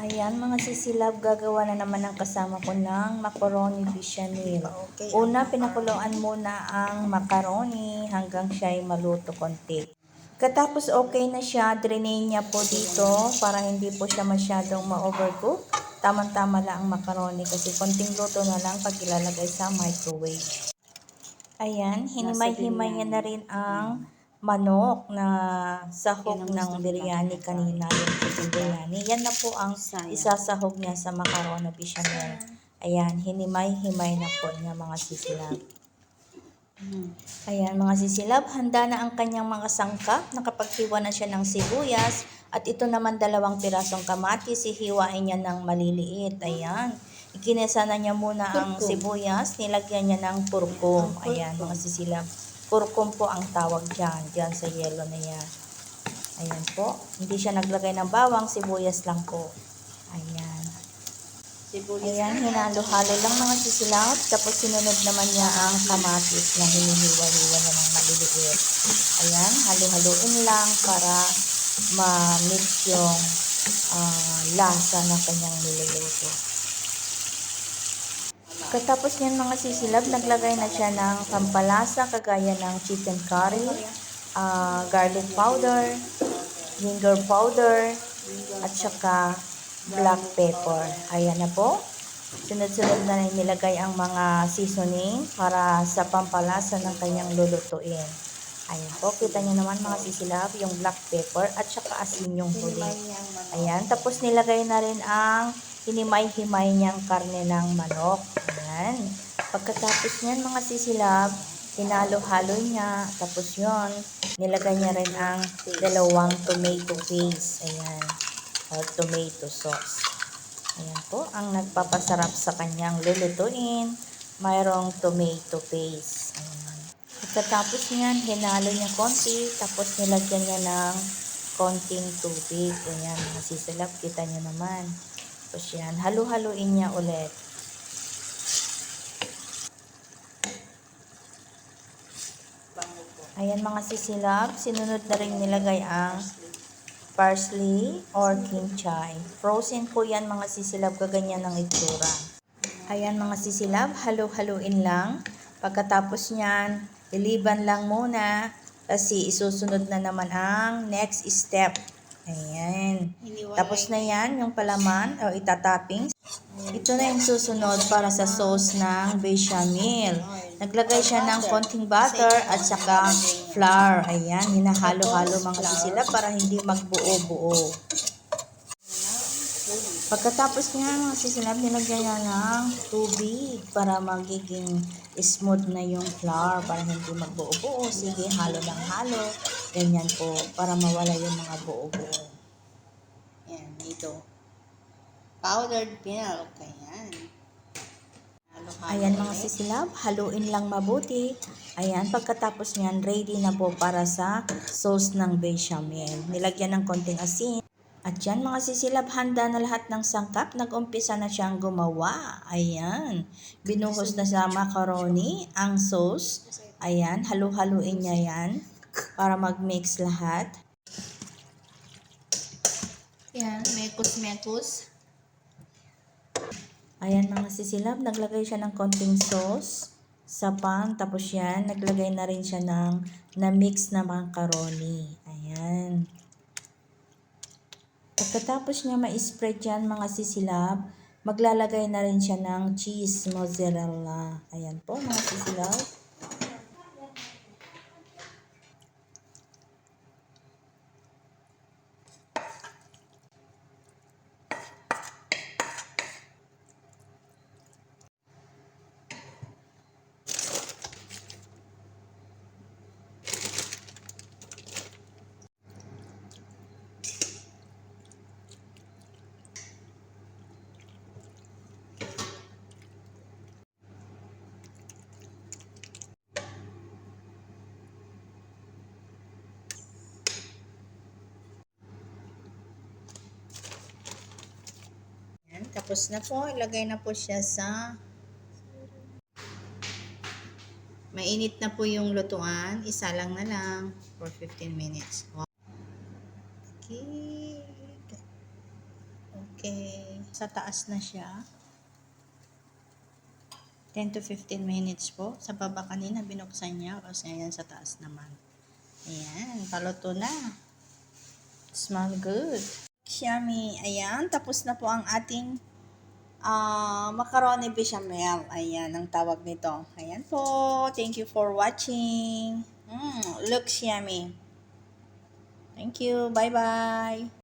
Ayan mga sisilab, gagawa na naman ng kasama ko ng macaroni bechamel. Una, pinakuluan muna ang macaroni hanggang siya ay maluto konti. Katapos okay na siya, drain niya po dito para hindi po siya masyadong ma-overcook. Tamang-tama lang ang macaroni kasi konting luto na lang pag ilalagay sa microwave. Ayan, hinimay-himay niya na rin ang manok na sahog ng biryani kanina, yung chicken biryani. Yan na po ang isasahog niya sa macaroni bechamel. Ayan, hinimay-himay na po niya mga sisilab. Ayan mga sisilab, handa na ang kanyang mga sangkap. Nakapaghiwa na siya ng sibuyas. At ito naman 2 pirasong kamatis, hihiwain niya ng maliliit. Ayan. Ikinesa na niya muna ang sibuyas, nilagyan niya ng kurkum. Ayan mga sisilab. Kurkum po ang tawag dyan sa yellow na yan. Ayan po. Hindi siya naglagay ng bawang, sibuyas lang po. Ayan. Ayan, hinalo-halo lang mga sisilab. Tapos sinunod naman niya ang kamatis na hinihiwa-hiwa niya ng maliliit. Ayan, halo-haloin lang para ma-mix yung lasa ng kanyang niluluto. Katapos niyan mga sisilab, naglagay na siya ng pampalasa kagaya ng chicken curry, garlic powder, ginger powder, at saka black pepper. Ayan na po. Sunod-sunod na nilagay ang mga seasoning para sa pampalasa ng kanyang lulutuin. Ayan po, kita nyo naman mga sisilab, yung black pepper at saka asin yung huli. Ayan, tapos nilagay na rin ang hinimay-himay niyang karne ng manok. Ayan. Pagkatapos niyan mga sisilab, hinalo-halo niya. Tapos yon nilagay niya rin ang 2 tomato paste. Ayan. O tomato sauce. Ayan po, ang nagpapasarap sa kanyang lulutuin, mayroong tomato paste. Ayan. Pagkatapos niyan, hinalo niya konti, tapos nilagyan niya ng konting tubig. Ayan, mga sisilab, kita niyo naman. Tapos yan, halu-haluin niya ulit. Ayan mga sisilab, sinunod na rin nilagay ang parsley or kimchi. Frozen po yan mga sisilab, kaganyan ng itsura. Ayan mga sisilab, halu-haluin lang. Pagkatapos niyan, iliban lang muna kasi isusunod na naman ang next step. Ayan. Tapos na yan, yung palaman o itatoppings. Ito na yung susunod para sa sauce ng bechamel. Naglagay siya ng konting butter at saka flour. Ayan, hinahalo-halo mga sisilab para hindi magbuo-buo. Pagkatapos niya mga sisilab, nilagyan niya ng tubig para magiging smooth na yung flour para hindi magbuo-buo. Sige, halo lang halo. Ganyan po, para mawala yung mga buo-buo. Yan, dito. Powdered milk. Ayan. Ayan mga sisilab, haluin lang mabuti. Ayan, pagkatapos niyan, ready na po para sa sauce ng bechamel. Nilagyan ng konting asin. At yan mga sisilab, handa na lahat ng sangkap. Nag-umpisa na siyang gumawa. Ayan, binuhos na sa macaroni ang sauce. Ayan, halu-haluin niya yan para mag-mix lahat. Yan, mekos-mekos. Ayan mga sisilab, naglagay siya ng konting sauce sa pan. Tapos yan, naglagay na rin siya ng na-mix na macaroni. Ayan. Pagkatapos niya ma-spread yan mga sisilab, maglalagay na rin siya ng cheese mozzarella. Ayan po mga sisilab. Yan, tapos na po. Ilagay na po siya sa mainit na po yung lutuan. Isa lang na lang for 15 minutes. Okay. Okay. Okay. Sa taas na siya. 10 to 15 minutes po. Sa baba kanina binuksan niya. Kasi ayan sa taas naman. Ayan. Paluto na. Smell good. Yummy. Ayan. Tapos na po ang ating macaroni bechamel. Ayan ang tawag nito. Ayan po. Thank you for watching. Looks yummy. Thank you. Bye-bye.